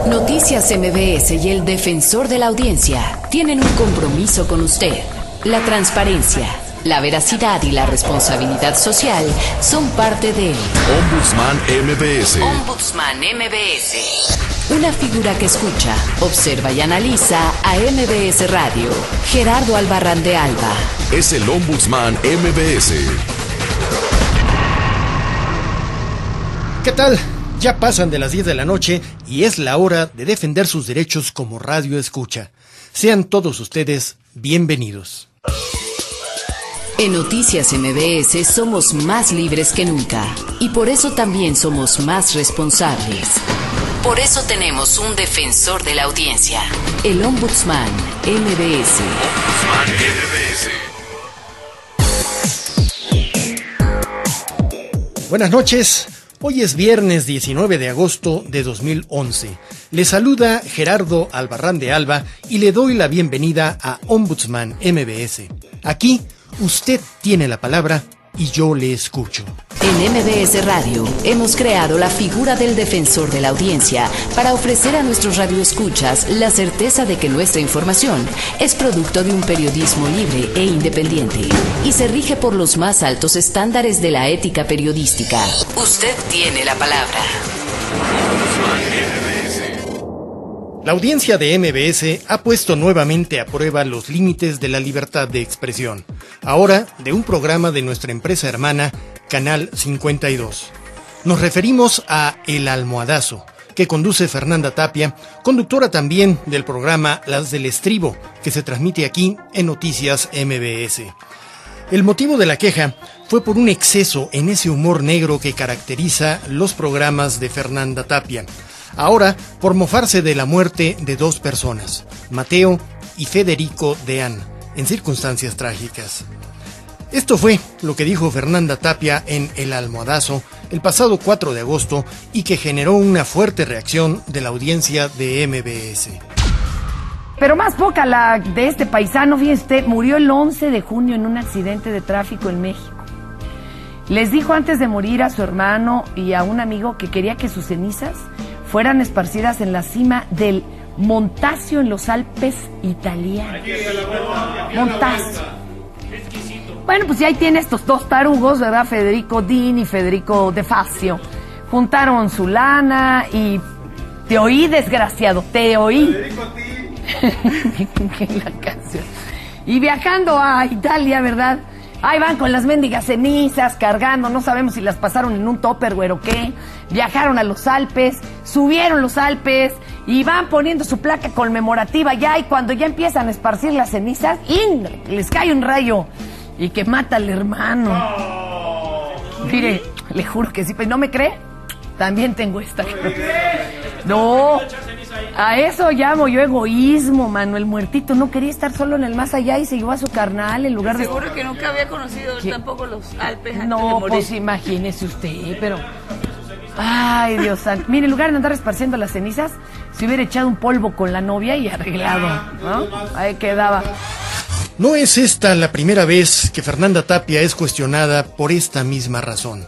Noticias MBS y el Defensor de la Audiencia tienen un compromiso con usted. La transparencia, la veracidad y la responsabilidad social son parte de Ombudsman MBS. Ombudsman MBS. Una figura que escucha, observa y analiza a MBS Radio. Gerardo Albarrán de Alba. Es el Ombudsman MBS. ¿Qué tal? Ya pasan de las 10 de la noche y es la hora de defender sus derechos como radio escucha. Sean todos ustedes bienvenidos. En Noticias MBS somos más libres que nunca y por eso también somos más responsables. Por eso tenemos un defensor de la audiencia, el Ombudsman MBS. Ombudsman MBS. Buenas noches. Hoy es viernes 19 de agosto de 2011. Le saluda Gerardo Albarrán de Alba y le doy la bienvenida a Ombudsman MBS. Aquí, usted tiene la palabra y yo le escucho. En MBS Radio hemos creado la figura del defensor de la audiencia para ofrecer a nuestros radioescuchas la certeza de que nuestra información es producto de un periodismo libre e independiente y se rige por los más altos estándares de la ética periodística. Usted tiene la palabra. La audiencia de MBS ha puesto nuevamente a prueba los límites de la libertad de expresión, ahora de un programa de nuestra empresa hermana, Canal 52. Nos referimos a El Almohadazo, que conduce Fernanda Tapia, conductora también del programa Las del Estribo, que se transmite aquí en Noticias MBS. El motivo de la queja fue por un exceso en ese humor negro que caracteriza los programas de Fernanda Tapia. Ahora, por mofarse de la muerte de dos personas, Mateo y Federico Deán, en circunstancias trágicas. Esto fue lo que dijo Fernanda Tapia en El Almohadazo el pasado 4 de agosto y que generó una fuerte reacción de la audiencia de MBS. Pero más poca la de este paisano, fíjense usted, murió el 11 de junio en un accidente de tráfico en México. Les dijo antes de morir a su hermano y a un amigo que quería que sus cenizas fueran esparcidas en la cima del Montasio en los Alpes italianos. Montasio. Bueno, pues ya ahí tiene estos dos tarugos, ¿verdad? Federico Deán y Federico De Facio. Juntaron su lana y te oí, desgraciado, te oí. La canción. Y viajando a Italia, ¿verdad? Ahí van con las mendigas cenizas, cargando, no sabemos si las pasaron en un tupperware o qué. Viajaron a los Alpes, subieron los Alpes y van poniendo su placa conmemorativa ya, y cuando ya empiezan a esparcir las cenizas, les cae un rayo y que mata al hermano. Mire, le juro que sí, pero ¿no me cree? También tengo esta. No, a eso llamo yo egoísmo, mano. El muertito no quería estar solo en el más allá y se llevó a su carnal en lugar de... Seguro que nunca había conocido tampoco los Alpes antes de No, morir. pues imagínese usted, pero... Ay, Dios santo. Mire, en lugar de andar esparciendo las cenizas, se hubiera echado un polvo con la novia y arreglado, ¿no? Ahí quedaba. No es esta la primera vez que Fernanda Tapia es cuestionada por esta misma razón.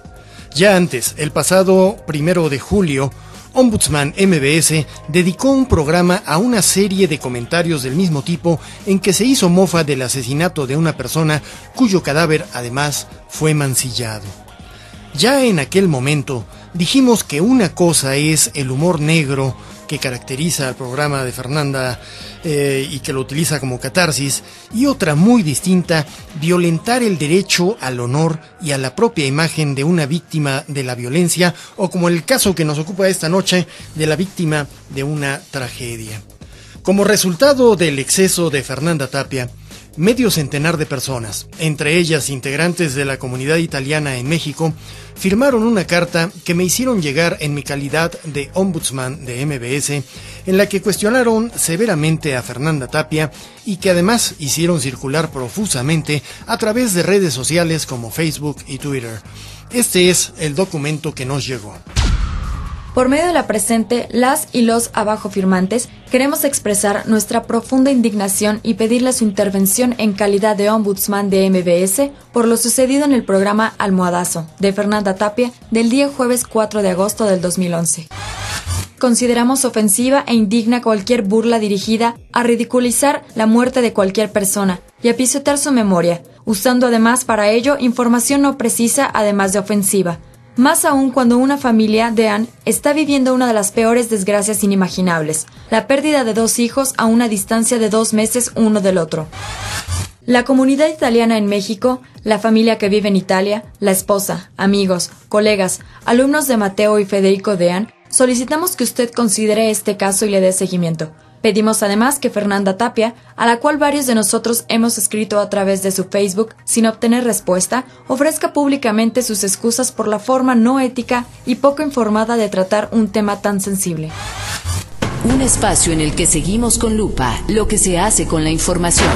Ya antes, el pasado 1 de julio, Ombudsman MBS dedicó un programa a una serie de comentarios del mismo tipo en que se hizo mofa del asesinato de una persona cuyo cadáver además fue mancillado. Ya en aquel momento dijimos que una cosa es el humor negro que caracteriza al programa de Fernanda y que lo utiliza como catarsis, y otra muy distinta, violentar el derecho al honor y a la propia imagen de una víctima de la violencia, o como el caso que nos ocupa esta noche, de la víctima de una tragedia. Como resultado del exceso de Fernanda Tapia, medio centenar de personas, entre ellas integrantes de la comunidad italiana en México, firmaron una carta que me hicieron llegar en mi calidad de ombudsman de MBS, en la que cuestionaron severamente a Fernanda Tapia y que además hicieron circular profusamente a través de redes sociales como Facebook y Twitter. Este es el documento que nos llegó. Por medio de la presente, las y los abajo firmantes queremos expresar nuestra profunda indignación y pedirle su intervención en calidad de ombudsman de MBS por lo sucedido en el programa Almohadazo de Fernanda Tapia del día jueves 4 de agosto del 2011. consideramos ofensiva e indigna cualquier burla dirigida a ridiculizar la muerte de cualquier persona y a pisotear su memoria, usando además para ello información no precisa además de ofensiva. Más aún cuando una familia de Anne está viviendo una de las peores desgracias inimaginables, la pérdida de 2 hijos a una distancia de 2 meses uno del otro. La comunidad italiana en México, la familia que vive en Italia, la esposa, amigos, colegas, alumnos de Mateo y Federico de Anne, solicitamos que usted considere este caso y le dé seguimiento. Pedimos además que Fernanda Tapia, a la cual varios de nosotros hemos escrito a través de su Facebook sin obtener respuesta, ofrezca públicamente sus excusas por la forma no ética y poco informada de tratar un tema tan sensible. Un espacio en el que seguimos con lupa lo que se hace con la información,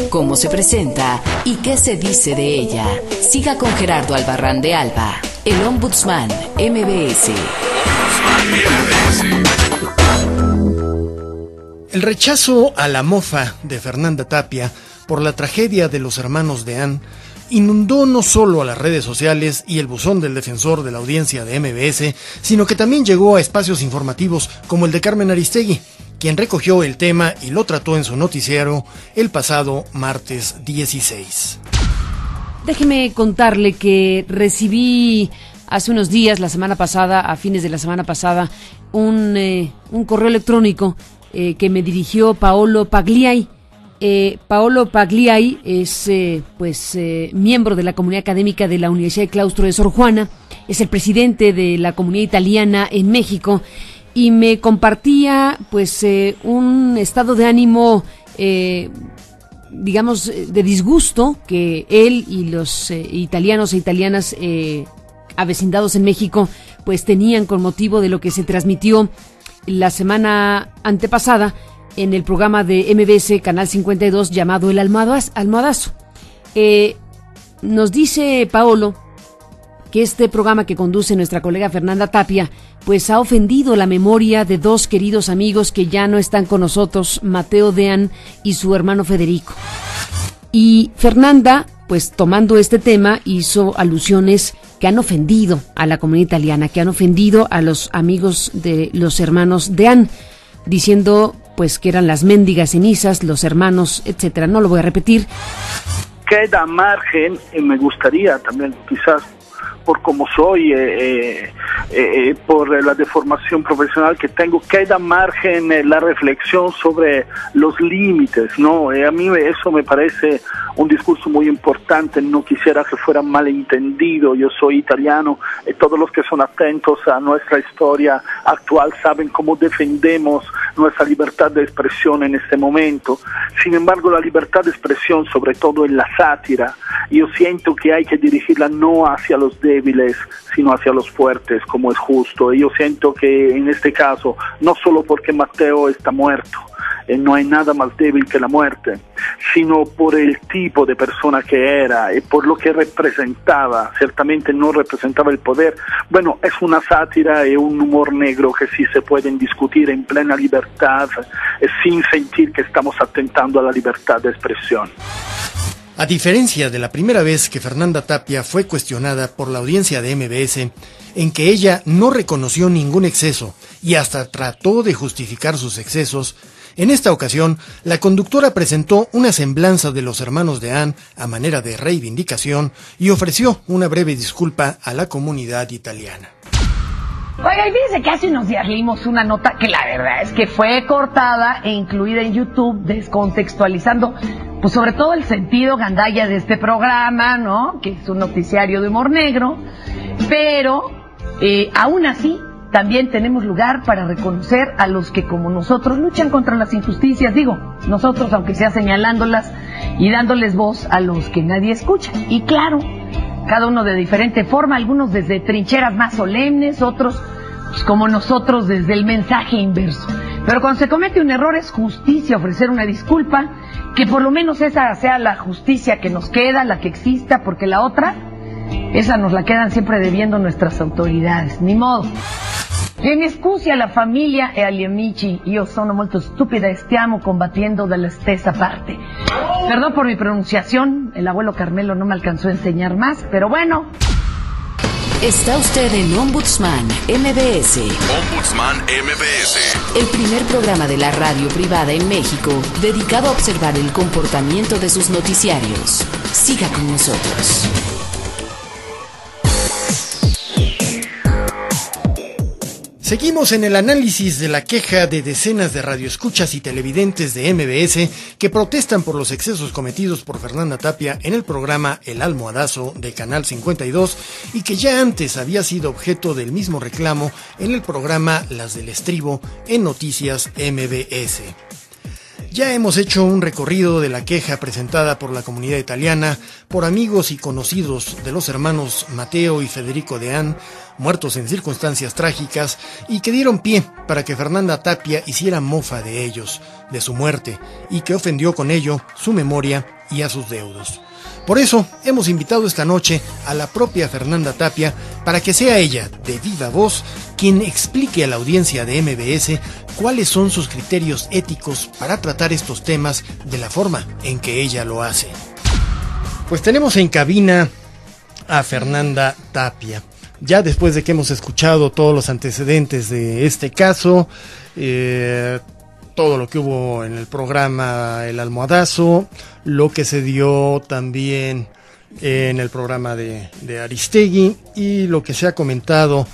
cómo se presenta y qué se dice de ella. Siga con Gerardo Albarrán de Alba, el Ombudsman MBS. El rechazo a la mofa de Fernanda Tapia por la tragedia de los hermanos de Anne inundó no solo a las redes sociales y el buzón del defensor de la audiencia de MBS, sino que también llegó a espacios informativos como el de Carmen Aristegui, quien recogió el tema y lo trató en su noticiero el pasado martes 16. Déjeme contarle que recibí hace unos días, a fines de la semana pasada, un correo electrónico que me dirigió Paolo Pagliai. Paolo Pagliai es miembro de la comunidad académica de la Universidad de Claustro de Sor Juana, es el presidente de la comunidad italiana en México y me compartía un estado de ánimo digamos de disgusto que él y los italianos e italianas avecindados en México pues tenían con motivo de lo que se transmitió la semana antepasada en el programa de MBS Canal 52 llamado El Almohadazo. Nos dice Paolo que este programa que conduce nuestra colega Fernanda Tapia pues ha ofendido la memoria de 2 queridos amigos que ya no están con nosotros, Mateo de Anne y su hermano Federico. Y Fernanda, pues tomando este tema, hizo alusiones que han ofendido a la comunidad italiana, que han ofendido a los amigos de los hermanos de Anne, diciendo pues que eran las mendigas cenizas, los hermanos, etcétera. No lo voy a repetir. Queda margen, y me gustaría también quizás por como soy, por la deformación profesional que tengo, queda margen la reflexión sobre los límites, ¿no? A mí eso me parece un discurso muy importante, no quisiera que fuera malentendido. Yo soy italiano y todos los que son atentos a nuestra historia actual saben cómo defendemos nuestra libertad de expresión en este momento. Sin embargo, la libertad de expresión, sobre todo en la sátira, yo siento que hay que dirigirla no hacia los débiles, sino hacia los fuertes, como es justo. Y yo siento que en este caso, no solo porque Mateo está muerto, no hay nada más débil que la muerte, sino por el tipo de persona que era y por lo que representaba. Ciertamente no representaba el poder. Bueno, es una sátira y un humor negro que sí se pueden discutir en plena libertad, sin sentir que estamos atentando a la libertad de expresión. A diferencia de la primera vez que Fernanda Tapia fue cuestionada por la audiencia de MBS, en que ella no reconoció ningún exceso y hasta trató de justificar sus excesos, en esta ocasión la conductora presentó una semblanza de los hermanos de Anne a manera de reivindicación y ofreció una breve disculpa a la comunidad italiana. Oiga, y fíjense que hace unos días leímos una nota que la verdad es que fue cortada e incluida en YouTube, descontextualizando, pues sobre todo el sentido gandalla de este programa, ¿no? Que es un noticiario de humor negro, pero aún así también tenemos lugar para reconocer a los que como nosotros luchan contra las injusticias, digo, nosotros aunque sea señalándolas y dándoles voz a los que nadie escucha. Y claro, cada uno de diferente forma, algunos desde trincheras más solemnes, otros pues, como nosotros desde el mensaje inverso. Pero cuando se comete un error es justicia ofrecer una disculpa, que por lo menos esa sea la justicia que nos queda, la que exista, porque la otra, esa nos la quedan siempre debiendo nuestras autoridades, ni modo. E mi scusi alla famiglia e agli amici, io sono molto stupida e stiamo combattiendo dalla stessa parte. Perdón por mi pronunciación, el abuelo Carmelo no me alcanzó a enseñar más, pero bueno. Está usted en Ombudsman MBS. Ombudsman MBS. El primer programa de la radio privada en México dedicado a observar el comportamiento de sus noticiarios. Siga con nosotros. Seguimos en el análisis de la queja de decenas de radioescuchas y televidentes de MBS que protestan por los excesos cometidos por Fernanda Tapia en el programa El Almohadazo de Canal 52 y que ya antes había sido objeto del mismo reclamo en el programa Las del Estribo en Noticias MBS. Ya hemos hecho un recorrido de la queja presentada por la comunidad italiana, por amigos y conocidos de los hermanos Mateo y Federico Deán, muertos en circunstancias trágicas, y que dieron pie para que Fernanda Tapia hiciera mofa de ellos, de su muerte, y que ofendió con ello su memoria y a sus deudos. Por eso hemos invitado esta noche a la propia Fernanda Tapia para que sea ella, de viva voz, quien explique a la audiencia de MBS cuáles son sus criterios éticos para tratar estos temas de la forma en que ella lo hace. Pues tenemos en cabina a Fernanda Tapia. Ya después de que hemos escuchado todos los antecedentes de este caso, todo lo que hubo en el programa El Almohadazo, lo que se dio también en el programa de Aristegui y lo que se ha comentado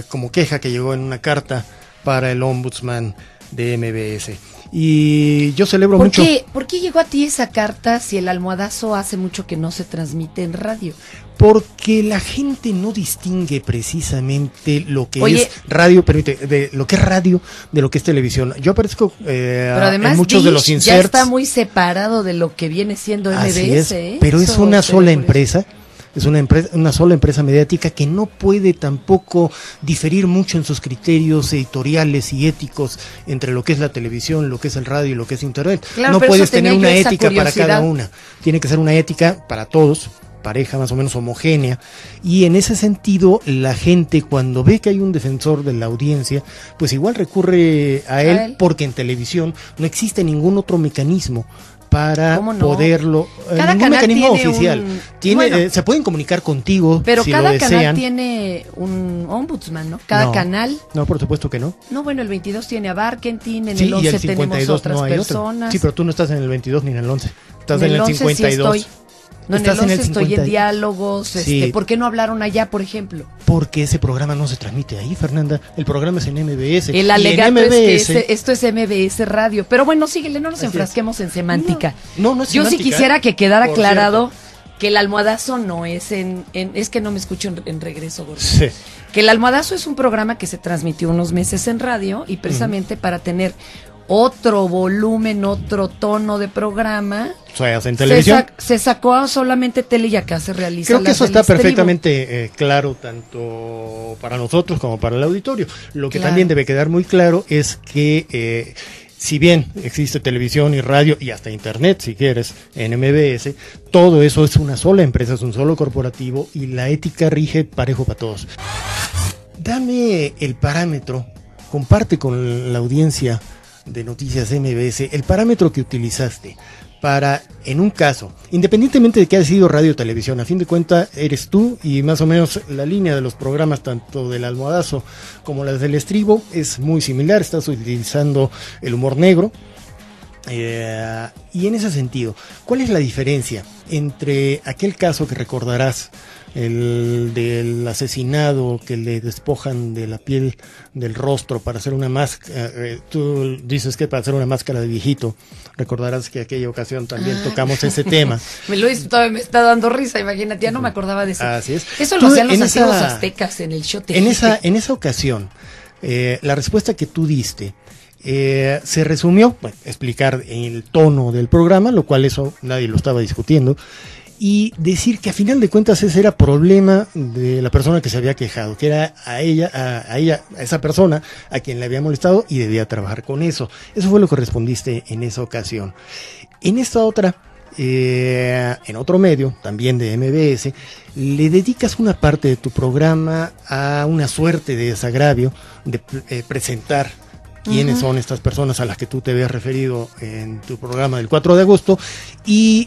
como queja que llegó en una carta para el Ombudsman de MBS. Y yo celebro mucho. ¿Por qué llegó a ti esa carta si El Almohadazo hace mucho que no se transmite en radio? Porque la gente no distingue precisamente lo que es radio, de lo que es radio de lo que es televisión. Yo aparezco pero además, en muchos de los inserts. Ya está muy separado de lo que viene siendo MBS. Así es, pero es una sola empresa. Es una sola empresa mediática que no puede tampoco diferir mucho en sus criterios editoriales y éticos entre lo que es la televisión, lo que es el radio y lo que es internet. Claro, no puedes tener una esa ética para curiosidad. cada una. Tiene que ser una ética para todos, pareja más o menos homogénea, y en ese sentido la gente cuando ve que hay un defensor de la audiencia, pues igual recurre a él porque en televisión no existe ningún otro mecanismo para poderlo, ningún mecanismo oficial. Se pueden comunicar contigo, pero si cada lo canal desean. Tiene un ombudsman, ¿no? Cada canal. No, por supuesto que no. No, bueno, el 22 tiene a Barkentin, en Sí, el 11 y el 52 tenemos otras no hay personas. otro. Sí, pero tú no estás en el 22 ni en el 11. Estás en el 11 52. Sí estoy. No, en el 11 estoy en diálogos. Sí. ¿Por qué no hablaron allá, por ejemplo? Porque ese programa no se transmite ahí, Fernanda. El programa es en MBS. El alegato es que esto es MBS Radio. Pero bueno, síguele, no nos enfrasquemos en semántica. No es Yo semántica, sí quisiera que quedara por aclarado cierto. que El Almohadazo no es es que no me escucho en regreso, gordo. Sí. Que El Almohadazo es un programa que se transmitió unos meses en radio y precisamente para tener otro volumen, otro tono de programa. O sea, en televisión. Se sacó solamente tele y acá se realiza. Creo que eso está Estribo. perfectamente claro tanto para nosotros como para el auditorio. Lo que Claro. también debe quedar muy claro es que si bien existe televisión y radio y hasta internet, si quieres, en MBS, todo eso es una sola empresa, es un solo corporativo y la ética rige parejo para todos. Dame el parámetro, comparte con la audiencia de Noticias MBS el parámetro que utilizaste para, en un caso, independientemente de que haya sido radio o televisión, a fin de cuentas eres tú y más o menos la línea de los programas tanto del Almohadazo como las del Estribo es muy similar, estás utilizando el humor negro. Y en ese sentido, ¿cuál es la diferencia entre aquel caso que recordarás, el del asesinado que le despojan de la piel del rostro para hacer una máscara? Tú dices que para hacer una máscara de viejito, recordarás que aquella ocasión también tocamos ese tema. Todavía me está dando risa, imagínate, ya no me acordaba de eso. Así es. Eso lo hacían los antiguos aztecas en el Xote. En esa ocasión, la respuesta que tú diste se resumió, explicar el tono del programa, lo cual eso nadie lo estaba discutiendo, y decir que a final de cuentas ese era problema de la persona que se había quejado, que era a esa persona a quien le había molestado y debía trabajar con eso. Eso fue lo que respondiste en esa ocasión. En esta otra, en otro medio, también de MBS, le dedicas una parte de tu programa a una suerte de desagravio de presentar quiénes son estas personas a las que tú te habías referido en tu programa del 4 de agosto y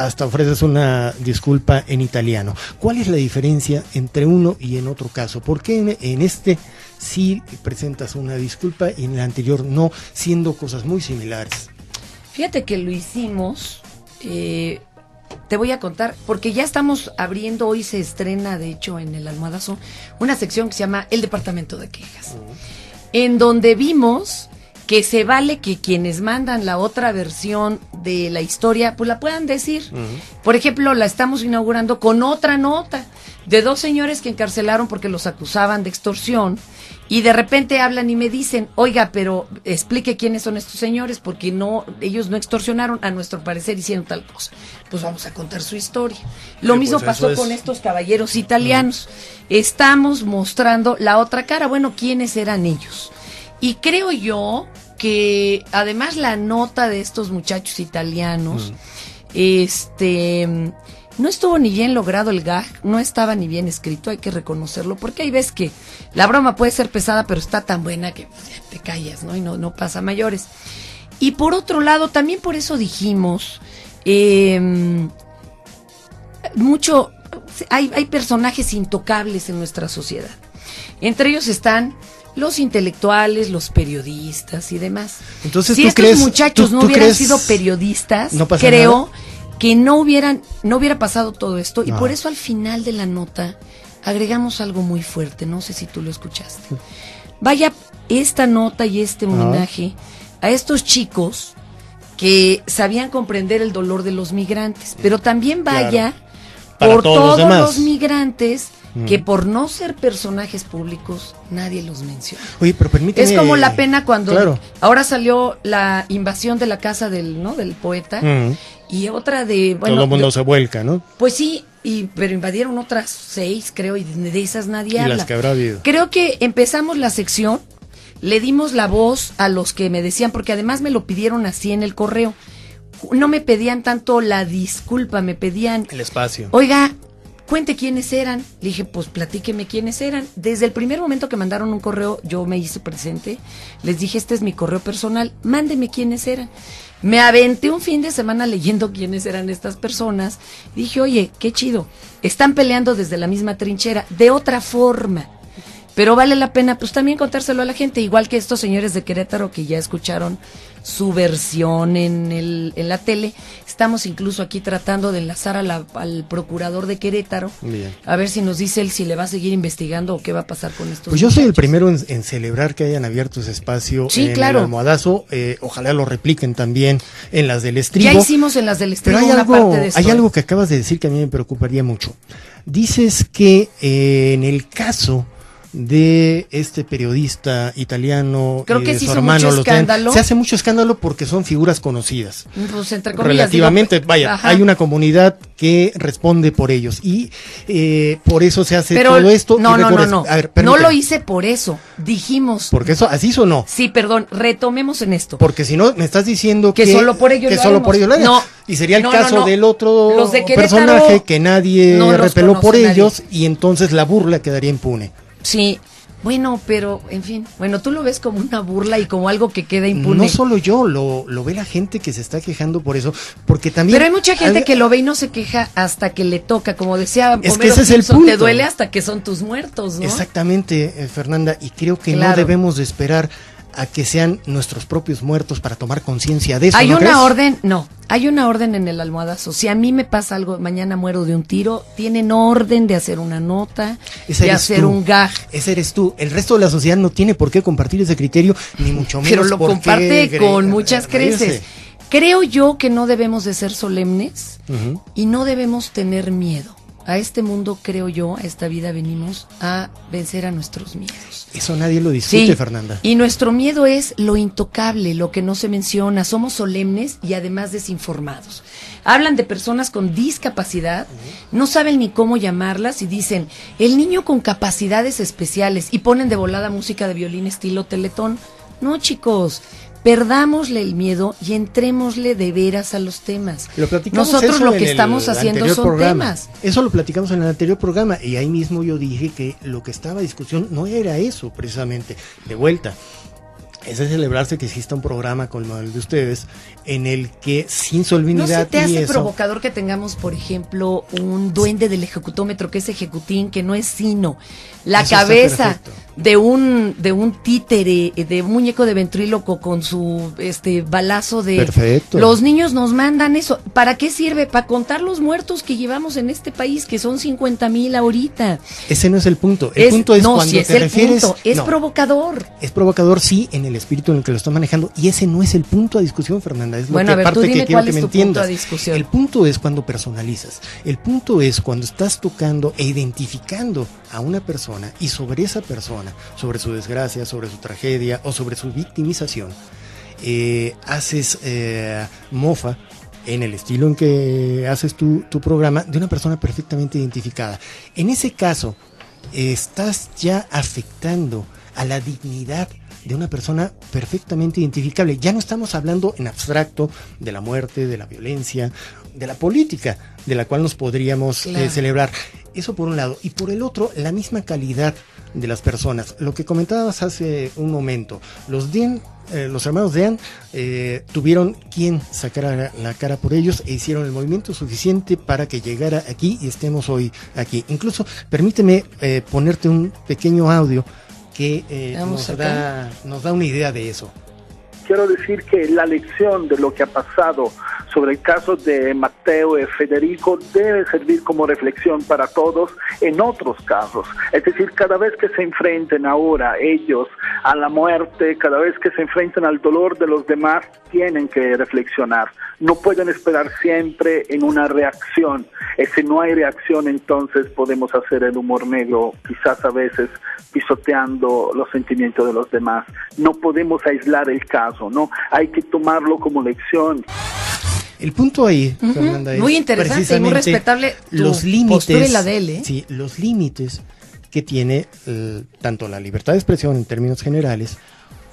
hasta ofreces una disculpa en italiano. ¿Cuál es la diferencia entre uno y en otro caso? ¿Por qué en este sí presentas una disculpa y en el anterior no, siendo cosas muy similares? Fíjate que lo hicimos, te voy a contar, porque ya estamos abriendo, hoy se estrena, de hecho, en el Almohadazo, una sección que se llama El Departamento de Quejas, en donde vimos que se vale que quienes mandan la otra versión de la historia, pues la puedan decir. Por ejemplo, la estamos inaugurando con otra nota de 2 señores que encarcelaron porque los acusaban de extorsión, y de repente hablan y me dicen, oiga, pero explique quiénes son estos señores, porque ellos no extorsionaron, a nuestro parecer hicieron tal cosa. Pues vamos a contar su historia. Lo mismo pasó con estos caballeros italianos. Estamos mostrando la otra cara, bueno, quiénes eran ellos. Y creo yo que además la nota de estos muchachos italianos, no estuvo ni bien logrado el gag, no estaba ni bien escrito, hay que reconocerlo, porque hay veces que la broma puede ser pesada, pero está tan buena que te callas, ¿no? Y no pasa a mayores. Y por otro lado, también por eso dijimos, hay personajes intocables en nuestra sociedad. Entre ellos están los intelectuales, los periodistas y demás. Entonces, si estos muchachos no hubieran sido periodistas, creo que no hubiera pasado todo esto, y por eso al final de la nota agregamos algo muy fuerte, no sé si tú lo escuchaste. Vaya esta nota y este homenaje a estos chicos que sabían comprender el dolor de los migrantes, pero también vaya por todos los migrantes que por no ser personajes públicos nadie los menciona. Oye, pero permíteme. Es como la pena cuando ahora salió la invasión de la casa del poeta, y otra de, bueno, todo el mundo se vuelca, ¿no? Pues sí, pero invadieron otras 6, creo, y de esas nadie habla. Y las que habrá habido. Creo que empezamos la sección, le dimos la voz a los que me decían, porque además me lo pidieron así en el correo. No me pedían tanto la disculpa, me pedían el espacio. Oiga, cuente quiénes eran. Le dije, pues platíqueme quiénes eran. Desde el primer momento que mandaron un correo, yo me hice presente. Les dije, este es mi correo personal, mándeme quiénes eran. Me aventé un fin de semana leyendo quiénes eran estas personas. Dije, oye, qué chido. Están peleando desde la misma trinchera, de otra forma. Pero vale la pena, pues también contárselo a la gente, igual que estos señores de Querétaro que ya escucharon su versión en la tele. Estamos incluso aquí tratando de enlazar al procurador de Querétaro. Bien. A ver si nos dice él si le va a seguir investigando o qué va a pasar con estos Pues yo soy el primero en celebrar que hayan abierto ese espacio en el Almohadazo. Ojalá lo repliquen también en las del Estribo. Ya hicimos en las del Estribo parte de esto. Hay algo que acabas de decir que a mí me preocuparía mucho. Dices que en el caso de este periodista italiano, creo que de se su hizo hermano, mucho escándalo. Se hace mucho escándalo porque son figuras conocidas. Pues entre comillas, relativamente, hay una comunidad que responde por ellos y por eso se hace todo esto. No. A ver, no lo hice por eso. Dijimos. Porque eso así sonó. Sí, perdón, retomemos en esto. Porque si no, me estás diciendo que solo por ello lo hagan. No. Y sería el caso del otro Querétaro, personaje que nadie repeló por ellos y entonces la burla quedaría impune. Sí, bueno, pero, en fin, tú lo ves como una burla y como algo que queda impune. No solo yo, lo ve la gente que se está quejando por eso, porque también... Pero hay mucha gente que lo ve y no se queja hasta que le toca, como decía Homero Simpson, es el punto. Te duele hasta que son tus muertos, ¿no? Exactamente, Fernanda, y creo que no debemos de esperar a que sean nuestros propios muertos para tomar conciencia de eso. Hay una orden en el Almohadazo. Si a mí me pasa algo, mañana muero de un tiro, tienen orden de hacer una nota, de hacer un gag. Ese eres tú. El resto de la sociedad no tiene por qué compartir ese criterio, ni mucho menos. Pero lo comparte con muchas creces. Creo yo que no debemos de ser solemnes y no debemos tener miedo. A este mundo, creo yo, a esta vida venimos a vencer a nuestros miedos. Eso nadie lo discute, Fernanda. Y nuestro miedo es lo intocable, lo que no se menciona. Somos solemnes y además desinformados. Hablan de personas con discapacidad, no saben ni cómo llamarlas y dicen, el niño con capacidades especiales, y ponen de volada música de violín estilo Teletón. No, chicos, perdámosle el miedo y entrémosle de veras a los temas. Nosotros lo que estamos haciendo son temas. Eso lo platicamos en el anterior programa y ahí mismo yo dije que lo que estaba a discusión no era eso precisamente. De vuelta, es de celebrarse que exista un programa como el de ustedes en el que sin solemnidad. ¿No se te hace eso, provocador que tengamos, por ejemplo, un duende del ejecutómetro que es ejecutín, que no es sino la eso cabeza de un títere, de un muñeco de ventríloco con su balazo de... Perfecto. Los niños nos mandan eso. ¿Para qué sirve? Para contar los muertos que llevamos en este país, que son 50,000 ahorita. Ese no es el punto. El punto es cuando si te refieres... es provocador. Es provocador, sí, en el espíritu en el que lo estás manejando, y ese no es el punto a discusión, Fernanda. Es lo bueno, que a ver, aparte tú dime que quiero cuál que es me tu entiendas. punto a discusión. El punto es cuando personalizas. El punto es cuando estás tocando e identificando a una persona y sobre esa persona, sobre su desgracia, sobre su tragedia o sobre su victimización, haces mofa en el estilo en que haces tu programa de una persona perfectamente identificada. En ese caso, estás ya afectando a la dignidad de una persona perfectamente identificable. Ya no estamos hablando en abstracto de la muerte, de la violencia, de la política, de la cual nos podríamos celebrar. Eso por un lado. Y por el otro, la misma calidad de las personas. Lo que comentabas hace un momento, los hermanos Dean tuvieron quien sacara la cara por ellos e hicieron el movimiento suficiente para que llegara aquí y estemos hoy aquí. Incluso, permíteme ponerte un pequeño audio que nos da una idea de eso. Quiero decir que la lección de lo que ha pasado sobre el caso de Mateo y Federico debe servir como reflexión para todos en otros casos. Es decir, cada vez que se enfrenten ahora ellos a la muerte, cada vez que se enfrenten al dolor de los demás, tienen que reflexionar. No pueden esperar siempre en una reacción. Y si no hay reacción, entonces podemos hacer el humor negro, quizás a veces pisoteando los sentimientos de los demás. No podemos aislar el caso, ¿no? Hay que tomarlo como lección. El punto ahí, Fernanda, es muy interesante y muy respetable los límites, y la de él, sí, los límites que tiene tanto la libertad de expresión en términos generales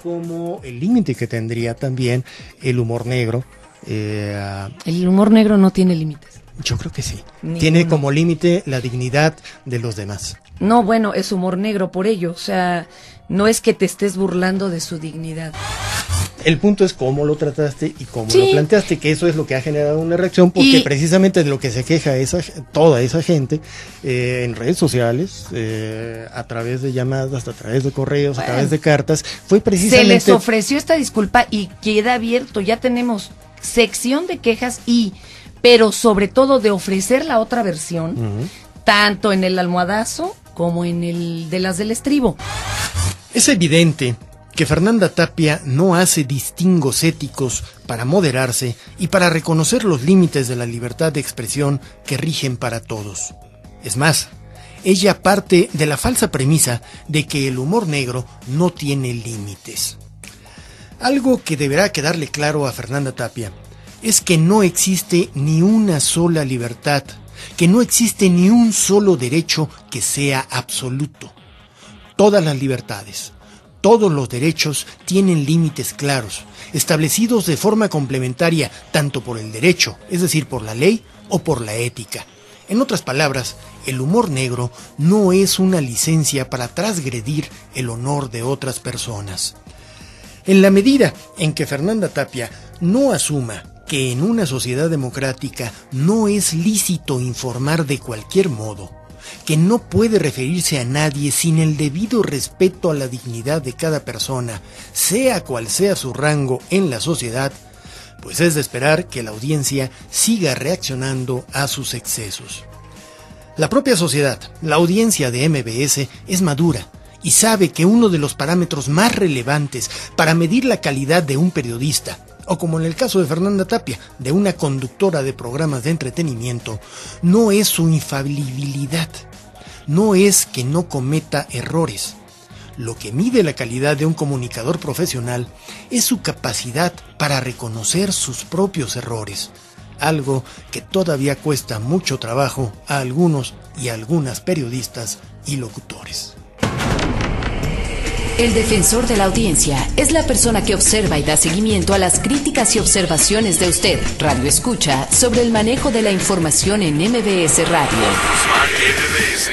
como el límite que tendría también el humor negro. El humor negro no tiene límites. Yo creo que sí. Ninguno. Tiene como límite la dignidad de los demás. No, bueno, es humor negro por ello. O sea, no es que te estés burlando de su dignidad. El punto es cómo lo trataste y cómo lo planteaste, que eso es lo que ha generado una reacción, porque precisamente de lo que se queja toda esa gente en redes sociales, a través de llamadas, a través de correos, a través de cartas, fue precisamente... Se les ofreció esta disculpa y queda abierto, ya tenemos sección de quejas pero sobre todo de ofrecer la otra versión, tanto en el almohadazo como en el de las del estribo. Es evidente que Fernanda Tapia no hace distingos éticos para moderarse y para reconocer los límites de la libertad de expresión que rigen para todos. Es más, ella parte de la falsa premisa de que el humor negro no tiene límites. Algo que deberá quedarle claro a Fernanda Tapia es que no existe ni una sola libertad, que no existe ni un solo derecho que sea absoluto. Todas las libertades, todos los derechos tienen límites claros, establecidos de forma complementaria tanto por el derecho, es decir, por la ley o por la ética. En otras palabras, el humor negro no es una licencia para transgredir el honor de otras personas. En la medida en que Fernanda Tapia no asuma que en una sociedad democrática no es lícito informar de cualquier modo, que no puede referirse a nadie sin el debido respeto a la dignidad de cada persona, sea cual sea su rango en la sociedad, pues es de esperar que la audiencia siga reaccionando a sus excesos. La propia sociedad, la audiencia de MBS, es madura y sabe que uno de los parámetros más relevantes para medir la calidad de un periodista, o como en el caso de Fernanda Tapia, de una conductora de programas de entretenimiento, no es su infalibilidad, no es que no cometa errores. Lo que mide la calidad de un comunicador profesional es su capacidad para reconocer sus propios errores, algo que todavía cuesta mucho trabajo a algunos y algunas periodistas y locutores. El defensor de la audiencia es la persona que observa y da seguimiento a las críticas y observaciones de usted, Radio Escucha, sobre el manejo de la información en MBS Radio. Ombudsman MBS.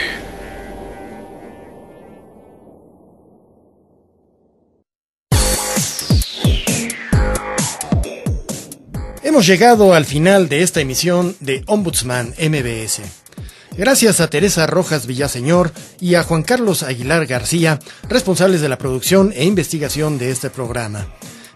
Hemos llegado al final de esta emisión de Ombudsman MBS. Gracias a Teresa Rojas Villaseñor y a Juan Carlos Aguilar García, responsables de la producción e investigación de este programa.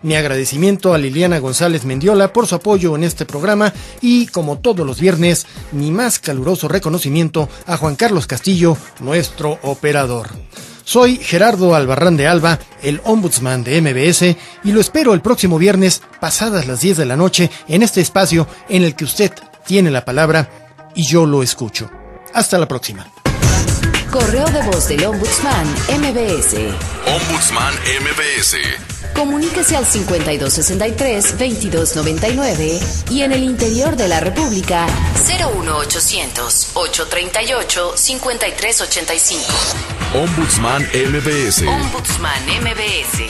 Mi agradecimiento a Liliana González Mendiola por su apoyo en este programa y, como todos los viernes, mi más caluroso reconocimiento a Juan Carlos Castillo, nuestro operador. Soy Gerardo Albarrán de Alba, el Ombudsman de MBS, y lo espero el próximo viernes, pasadas las 10 de la noche, en este espacio en el que usted tiene la palabra y yo lo escucho. Hasta la próxima. Correo de voz del Ombudsman MBS. Ombudsman MBS. Comuníquese al 5263-2299 y en el interior de la República 01800-838-5385. Ombudsman MBS. Ombudsman MBS.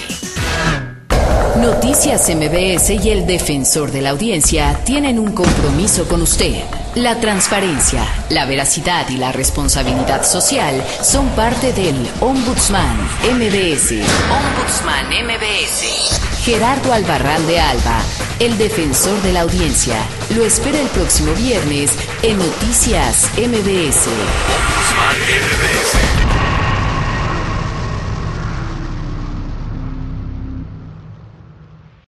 Noticias MBS y el Defensor de la Audiencia tienen un compromiso con usted. La transparencia, la veracidad y la responsabilidad social son parte del Ombudsman MBS. Ombudsman MBS. Gerardo Albarrán de Alba, el Defensor de la Audiencia, lo espera el próximo viernes en Noticias MBS. Ombudsman MBS.